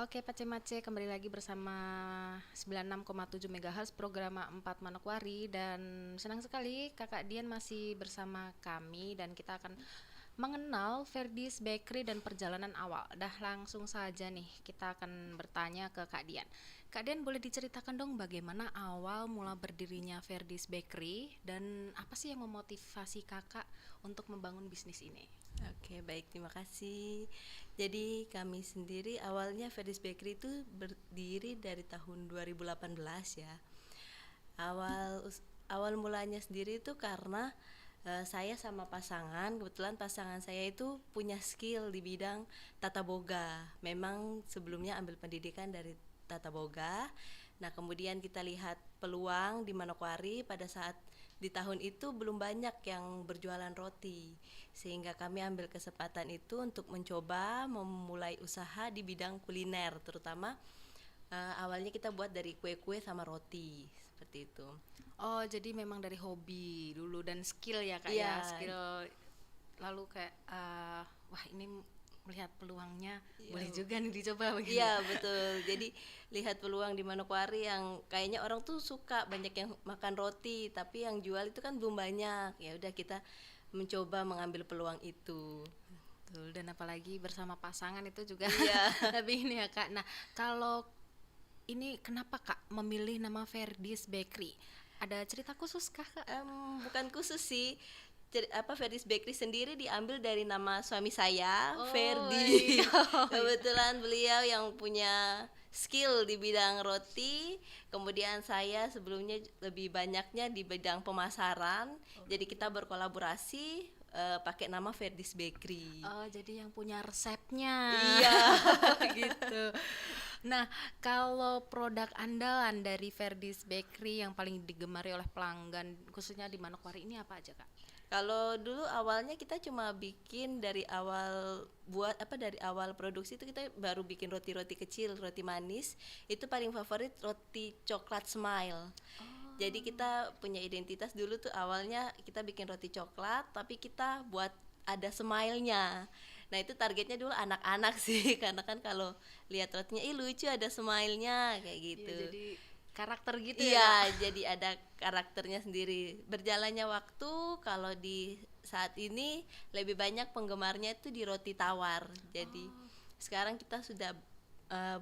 Oke, Pace-Mace kembali lagi bersama 96,7 MHz program 4 Manokwari, dan senang sekali Kakak Dian masih bersama kami dan kita akan mengenal Ferdi's Bakery dan perjalanan awal. Dah langsung saja nih kita akan bertanya ke Kak Dian. Kak Dian, boleh diceritakan dong bagaimana awal mula berdirinya Ferdi's Bakery dan apa sih yang memotivasi Kakak untuk membangun bisnis ini? Oke, baik, terima kasih. Jadi kami sendiri awalnya Ferdi's Bakery itu berdiri dari tahun 2018 ya. Awal mulanya sendiri itu karena saya sama pasangan, kebetulan pasangan saya itu punya skill di bidang tata boga. Memang sebelumnya ambil pendidikan dari tata boga. Nah, kemudian kita lihat peluang di Manokwari pada saat di tahun itu belum banyak yang berjualan roti, sehingga kami ambil kesempatan itu untuk mencoba memulai usaha di bidang kuliner, terutama awalnya kita buat dari kue-kue sama roti seperti itu. Oh, jadi memang dari hobi dulu dan skill ya Kak ya, Iya, skill. Lalu kayak wah ini melihat peluangnya, iya, boleh juga nih dicoba begitu. iya, betul. Jadi lihat peluang di Manokwari yang kayaknya orang tuh suka banyak yang makan roti, tapi yang jual itu kan belum banyak. Ya udah kita mencoba mengambil peluang itu. Betul, dan apalagi bersama pasangan itu juga Iya. lebih ini ya Kak. Nah, kalau ini kenapa Kak memilih nama Ferdi's Bakery? Ada cerita khusus kah Kak? Bukan khusus sih. Ferdi's Bakery sendiri diambil dari nama suami saya, Oh, Ferdi. iya. Oh, iya. Kebetulan beliau yang punya skill di bidang roti, kemudian saya sebelumnya lebih banyaknya di bidang pemasaran. Jadi kita berkolaborasi pakai nama Ferdi's Bakery. Oh, jadi yang punya resepnya. Iya. Gitu. Nah, kalau produk andalan dari Ferdi's Bakery yang paling digemari oleh pelanggan, khususnya di Manokwari ini apa aja, Kak? Kalau dulu awalnya kita cuma bikin dari awal dari awal produksi itu kita baru bikin roti-roti kecil, roti manis. Itu paling favorit roti coklat smile. Jadi kita punya identitas dulu tuh awalnya kita bikin roti coklat tapi kita buat ada smile-nya. Nah, itu targetnya dulu anak-anak sih karena kan kalau lihat rotinya ih lucu ada smile-nya kayak Iya, gitu. jadi karakter gitu ya, Kak. Iya, jadi ada karakternya sendiri. Berjalannya waktu, kalau di saat ini lebih banyak penggemarnya itu di roti tawar. Jadi Oh, sekarang kita sudah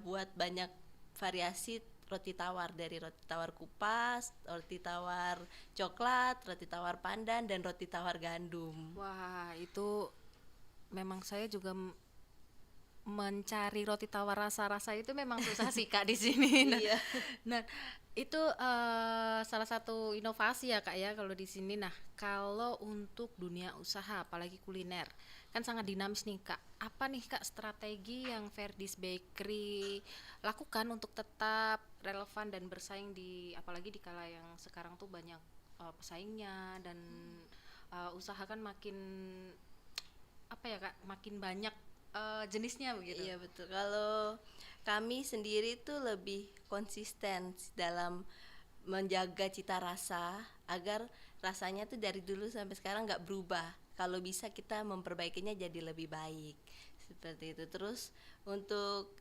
buat banyak variasi roti tawar, dari roti tawar kupas, roti tawar coklat, roti tawar pandan, dan roti tawar gandum. wah, itu memang saya juga mencari roti tawar rasa-rasa itu memang susah sih Kak di sini. Nah, Iya, nah itu salah satu inovasi ya Kak ya kalau di sini. Nah, kalau untuk dunia usaha apalagi kuliner kan sangat dinamis nih Kak. Apa nih Kak strategi yang Ferdi's Bakery lakukan untuk tetap relevan dan bersaing di apalagi di kala yang sekarang tuh banyak pesaingnya dan usaha kan makin apa ya Kak, makin banyak jenisnya begitu. iya betul. Kalau kami sendiri tuh lebih konsisten dalam menjaga cita rasa agar rasanya tuh dari dulu sampai sekarang nggak berubah. Kalau bisa kita memperbaikinya jadi lebih baik seperti itu. Terus untuk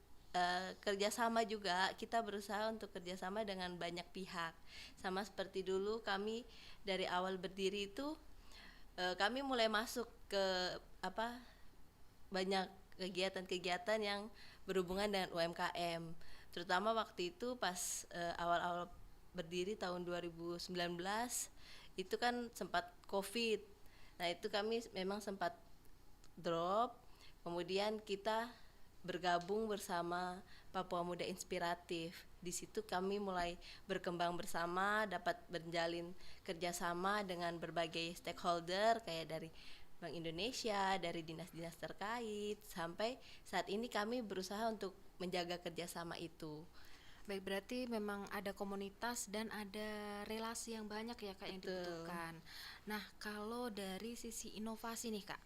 kerjasama juga kita berusaha untuk kerjasama dengan banyak pihak. Sama seperti dulu kami dari awal berdiri itu kami mulai masuk ke apa banyak kegiatan-kegiatan yang berhubungan dengan UMKM, terutama waktu itu pas awal-awal berdiri tahun 2019 itu kan sempat COVID. Nah, itu kami memang sempat drop, kemudian kita bergabung bersama Papua Muda Inspiratif. Di situ kami mulai berkembang bersama, dapat menjalin kerjasama dengan berbagai stakeholder kayak dari Bank Indonesia, dari dinas-dinas terkait, sampai saat ini kami berusaha untuk menjaga kerjasama itu. Baik, berarti memang ada komunitas dan ada relasi yang banyak ya Kak yang Betul. dibutuhkan. Nah, kalau dari sisi inovasi nih Kak,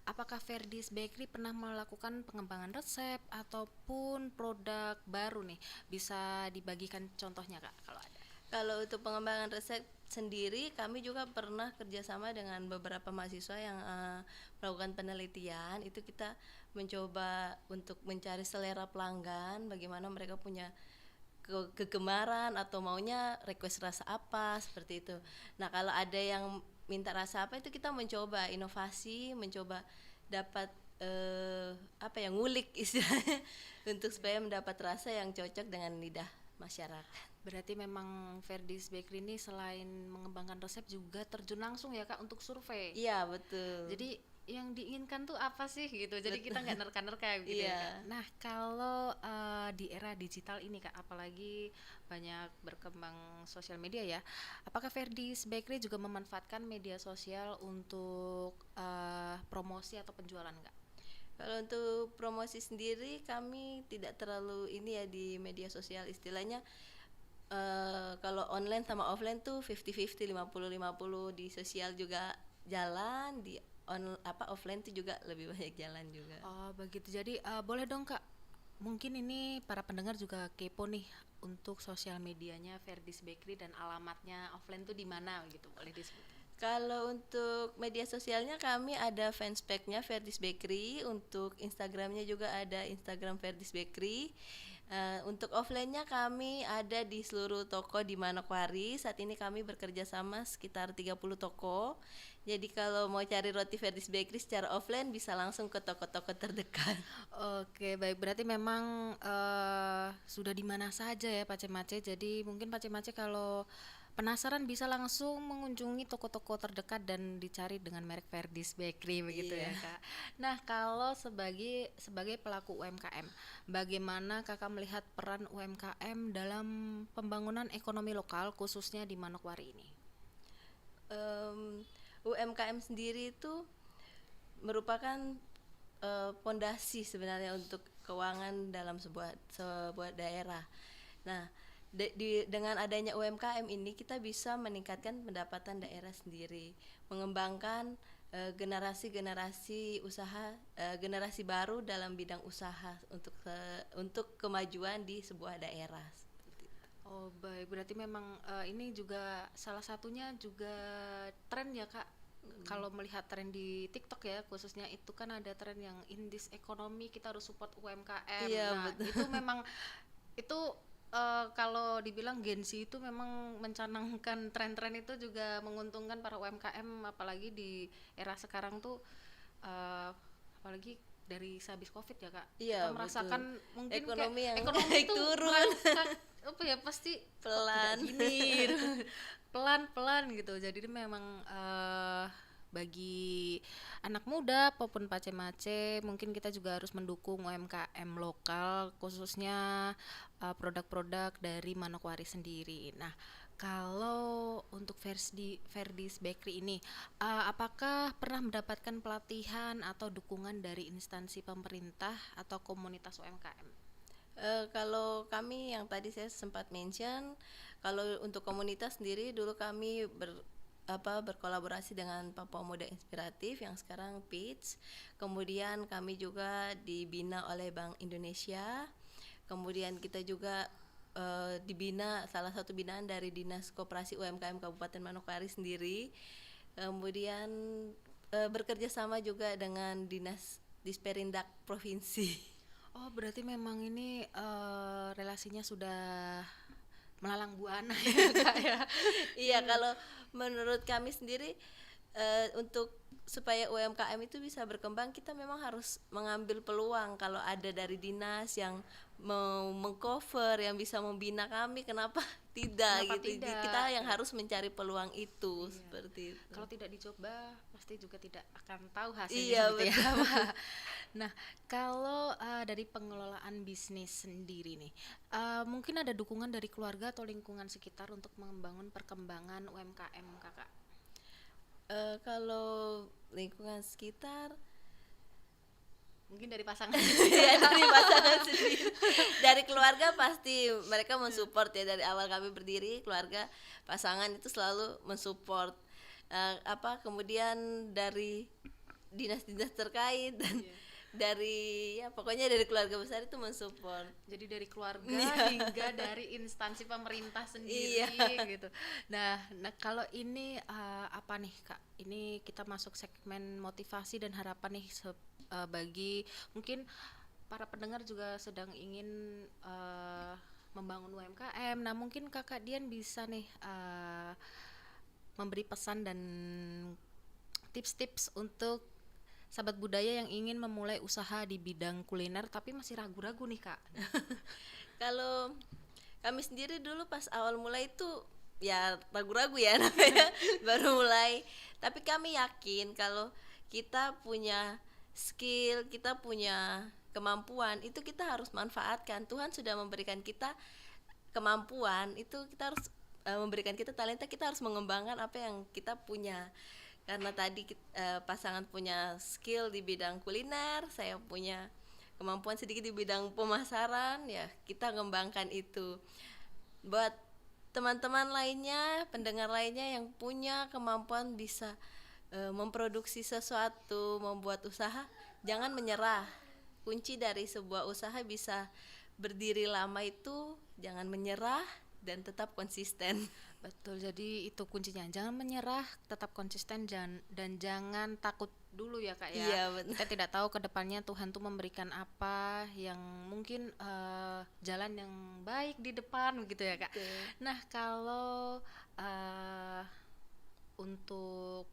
apakah Ferdi's Bakery pernah melakukan pengembangan resep ataupun produk baru nih? Bisa dibagikan contohnya Kak kalau ada? Kalau untuk pengembangan resep sendiri kami juga pernah kerjasama dengan beberapa mahasiswa yang melakukan penelitian. Itu kita mencoba untuk mencari selera pelanggan, bagaimana mereka punya kegemaran atau maunya request rasa apa, seperti itu. Nah, kalau ada yang minta rasa apa, itu kita mencoba inovasi, mencoba dapat apa ya, ngulik istilahnya untuk supaya mendapat rasa yang cocok dengan lidah masyarakat. Berarti memang Verdi's Bakery ini selain mengembangkan resep juga terjun langsung ya Kak untuk survei. Iya, betul. Jadi yang diinginkan tuh apa sih gitu. Jadi kita nggak nerka-nerka gitu ya Iya. Kak. Nah, kalau di era digital ini Kak, apalagi banyak berkembang sosial media ya. Apakah Verdi's Bakery juga memanfaatkan media sosial untuk promosi atau penjualan Kak? Kalau untuk promosi sendiri kami tidak terlalu ini ya di media sosial, istilahnya kalau online sama offline tuh 50-50, 50-50. Di sosial juga jalan, di offline tuh juga lebih banyak jalan juga. Oh begitu. Jadi boleh dong Kak, mungkin ini para pendengar juga kepo nih untuk sosial medianya Verdi's Bakery dan alamatnya offline tuh di mana gitu, boleh disebut? Kalau untuk media sosialnya kami ada fanspage-nya Verdi's Bakery, untuk Instagramnya juga ada Instagram Verdi's Bakery. Untuk offline-nya kami ada di seluruh toko di Manokwari. Saat ini kami bekerja sama sekitar 30 toko. Jadi kalau mau cari roti Verdi's Bakery secara offline bisa langsung ke toko-toko terdekat. Oke, baik. Berarti memang sudah di mana saja ya Pak Cemace. Jadi mungkin Pak Cemace kalau penasaran bisa langsung mengunjungi toko-toko terdekat dan dicari dengan merek Verdi's Bakery begitu ya Iya. Kak. Nah, kalau sebagai pelaku UMKM, bagaimana Kakak melihat peran UMKM dalam pembangunan ekonomi lokal khususnya di Manokwari ini? UMKM sendiri itu merupakan pondasi sebenarnya untuk keuangan dalam sebuah daerah. Nah, dengan adanya UMKM ini kita bisa meningkatkan pendapatan daerah sendiri, mengembangkan generasi-generasi usaha, generasi baru dalam bidang usaha untuk kemajuan di sebuah daerah. Seperti itu. Oh, baik. Berarti memang ini juga salah satunya juga tren ya, Kak. Kalau melihat tren di TikTok ya, khususnya itu kan ada tren yang in this economy kita harus support UMKM. Iya, Nah, betul. itu memang itu kalau dibilang Gen Z itu memang mencanangkan tren-tren itu juga menguntungkan para UMKM, apalagi di era sekarang tuh apalagi dari sehabis Covid ya, Kak. Iya, Kita betul. merasakan mungkin Ekonomi yang ekonomi naik tuh turun. merangkak, apa ya, pasti kok Pelan. tidak gini gitu. Pelan-pelan gitu. Jadi memang bagi anak muda maupun pace-mace mungkin kita juga harus mendukung UMKM lokal, khususnya produk-produk dari Manokwari sendiri. Nah, kalau untuk Verdi's Bakery ini, apakah pernah mendapatkan pelatihan atau dukungan dari instansi pemerintah atau komunitas UMKM? Kalau kami yang tadi saya sempat mention, kalau untuk komunitas sendiri dulu kami berkolaborasi dengan Papua Muda Inspiratif yang sekarang PITS. Kemudian kami juga dibina oleh Bank Indonesia. Kemudian kita juga dibina, salah satu binaan dari Dinas Koperasi UMKM Kabupaten Manokwari sendiri. Kemudian bekerja sama juga dengan Dinas Disperindak Provinsi. Oh, berarti memang ini relasinya sudah melalang buana ya, Kak ya. Iya, kalau menurut kami sendiri untuk supaya UMKM itu bisa berkembang, kita memang harus mengambil peluang. Kalau ada dari dinas yang mau mengcover, yang bisa membina kami, kenapa tidak Kenapa gitu. tidak? Kita yang harus mencari peluang itu. Iya. Seperti itu. Kalau tidak dicoba pasti juga tidak akan tahu hasilnya Iya, seperti betul. apa. Nah, kalau dari pengelolaan bisnis sendiri nih, mungkin ada dukungan dari keluarga atau lingkungan sekitar untuk membangun perkembangan UMKM Kakak? Kalau lingkungan sekitar, Mungkin dari pasangan. ya dari pasangan sendiri, dari keluarga pasti mereka mensupport ya. Dari awal kami berdiri, keluarga pasangan itu selalu mensupport. Kemudian dari dinas-dinas terkait dan Iya. dari ya pokoknya dari keluarga besar itu mensupport. Jadi dari keluarga Iya. hingga dari instansi pemerintah sendiri Iya. gitu. Nah kalau ini apa nih Kak? Ini kita masuk segmen motivasi dan harapan nih bagi mungkin para pendengar juga sedang ingin membangun UMKM. Nah mungkin Kakak Dian bisa nih memberi pesan dan tips-tips untuk sahabat budaya yang ingin memulai usaha di bidang kuliner tapi masih ragu-ragu nih Kak. Kalau kami sendiri dulu pas awal mulai itu ya ragu-ragu ya namanya baru mulai. Tapi kami yakin kalau kita punya skill, kita punya kemampuan, itu kita harus manfaatkan. Tuhan sudah memberikan kita kemampuan, itu kita harus memberikan kita talenta, kita harus mengembangkan apa yang kita punya. Karena tadi pasangan punya skill di bidang kuliner, saya punya kemampuan sedikit di bidang pemasaran, ya kita ngembangkan itu. Buat teman-teman lainnya, pendengar lainnya yang punya kemampuan bisa memproduksi sesuatu, membuat usaha, jangan menyerah. Kunci dari sebuah usaha bisa berdiri lama itu jangan menyerah dan tetap konsisten. Betul, jadi itu kuncinya. Jangan menyerah, tetap konsisten dan jangan takut dulu ya Kak ya. Iya, benar. Kita tidak tahu ke depannya Tuhan tuh memberikan apa yang mungkin jalan yang baik di depan gitu ya Kak. Betul. Nah kalau untuk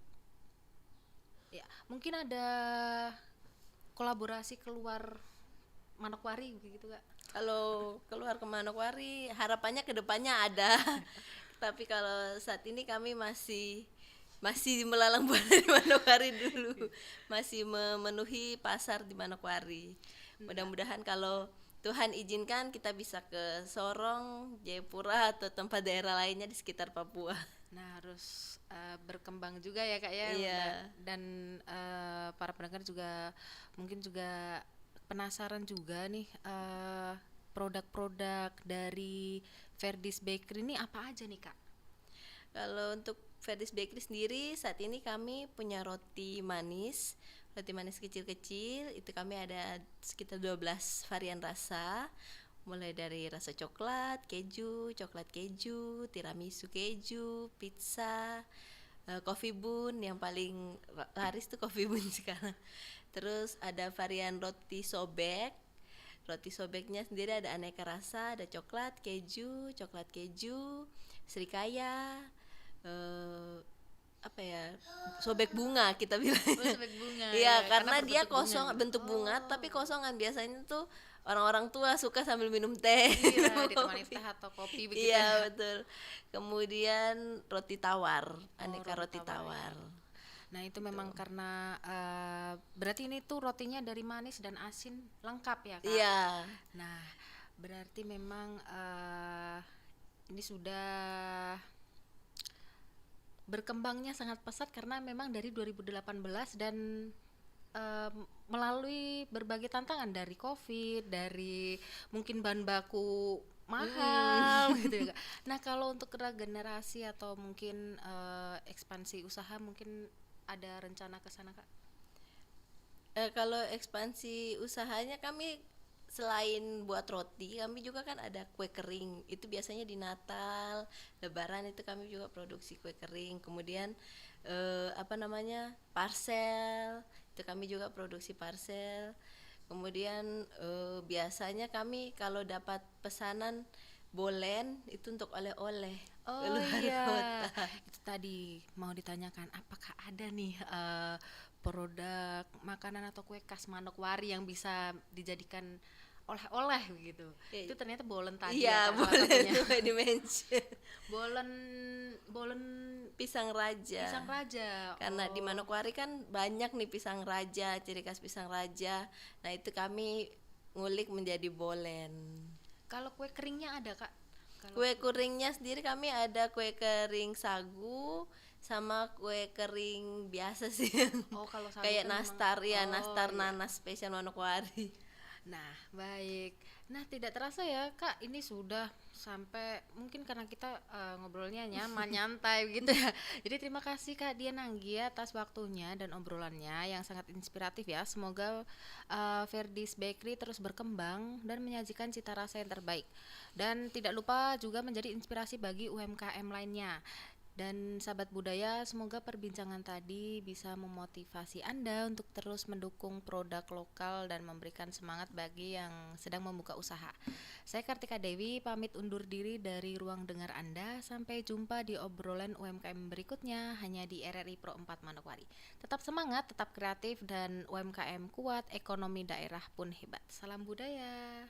ya mungkin ada kolaborasi keluar Manokwari begitu Kak. Kalau keluar ke Manokwari harapannya ke depannya ada. Tapi kalau saat ini kami masih melalang buana di Manokwari dulu. Masih memenuhi pasar di Manokwari. Mudah-mudahan kalau Tuhan izinkan kita bisa ke Sorong, Jayapura atau tempat daerah lainnya di sekitar Papua. Nah harus berkembang juga ya Kak ya. Iya. Dan para pendengar juga mungkin juga penasaran juga nih produk-produk dari Ferdis Bakery ini apa aja nih Kak? Kalau untuk Ferdis Bakery sendiri saat ini kami punya roti manis kecil-kecil, itu kami ada sekitar 12 varian rasa, mulai dari rasa coklat keju, tiramisu keju, pizza, coffee bun, yang paling laris tuh coffee bun sekarang. Terus ada varian roti sobek. Roti sobeknya sendiri ada aneka rasa, ada coklat keju, srikaya, apa ya, sobek bunga kita bilang. Sobek bunga. Iya, karena dia berbentuk kosong, bunga. bentuk bunga tapi kosongan. Biasanya tuh orang-orang tua suka sambil minum teh. Iya, minum ditemani kopi. teh atau kopi begitu. Iya, betul. Kemudian roti tawar, aneka roti roti tawar, tawar. Nah itu memang karena berarti ini tuh rotinya dari manis dan asin lengkap ya Kak? Iya. Nah berarti memang ini sudah berkembangnya sangat pesat karena memang dari 2018 dan melalui berbagai tantangan dari COVID, dari mungkin bahan baku mahal gitu ya Kak. Nah kalau untuk regenerasi atau mungkin ekspansi usaha mungkin ada rencana ke sana Kak? Kalau ekspansi usahanya kami selain buat roti, kami juga kan ada kue kering. Itu biasanya di Natal, Lebaran itu kami juga produksi kue kering. Kemudian parcel, itu kami juga produksi parcel. Kemudian biasanya kami kalau dapat pesanan bolen itu untuk oleh-oleh. Oh keluar iya, kota. itu tadi mau ditanyakan apakah ada nih produk makanan atau kue khas Manokwari yang bisa dijadikan oleh-oleh begitu. Ya, Itu ternyata bolen tadi iya, ya Kak, salah boleh satunya. tuh dimention. Bolen Pisang raja. pisang raja. Karena Oh. di Manokwari kan banyak nih pisang raja, ciri khas pisang raja. Nah, itu kami ngulik menjadi bolen. Kalau kue keringnya ada Kak? Kalau Kue keringnya sendiri kami ada kue kering sagu sama kue kering biasa sih. oh kalau sagu Kayak kan nastar memang, ya, oh, nastar iya. nanas spesial Manokwari. Nah, baik. Nah, tidak terasa ya, Kak, ini sudah sampai mungkin karena kita ngobrolnya nyaman, nyantai gitu ya. Jadi terima kasih Kak Dian Anggia atas waktunya dan obrolannya yang sangat inspiratif ya. Semoga Verdi's Bakery terus berkembang dan menyajikan cita rasa yang terbaik. Dan tidak lupa juga menjadi inspirasi bagi UMKM lainnya. Dan sahabat budaya, semoga perbincangan tadi bisa memotivasi Anda untuk terus mendukung produk lokal dan memberikan semangat bagi yang sedang membuka usaha. Saya Kartika Dewi, pamit undur diri dari ruang dengar Anda. Sampai jumpa di obrolan UMKM berikutnya hanya di RRI Pro 4 Manokwari. Tetap semangat, tetap kreatif, dan UMKM kuat, ekonomi daerah pun hebat. Salam budaya.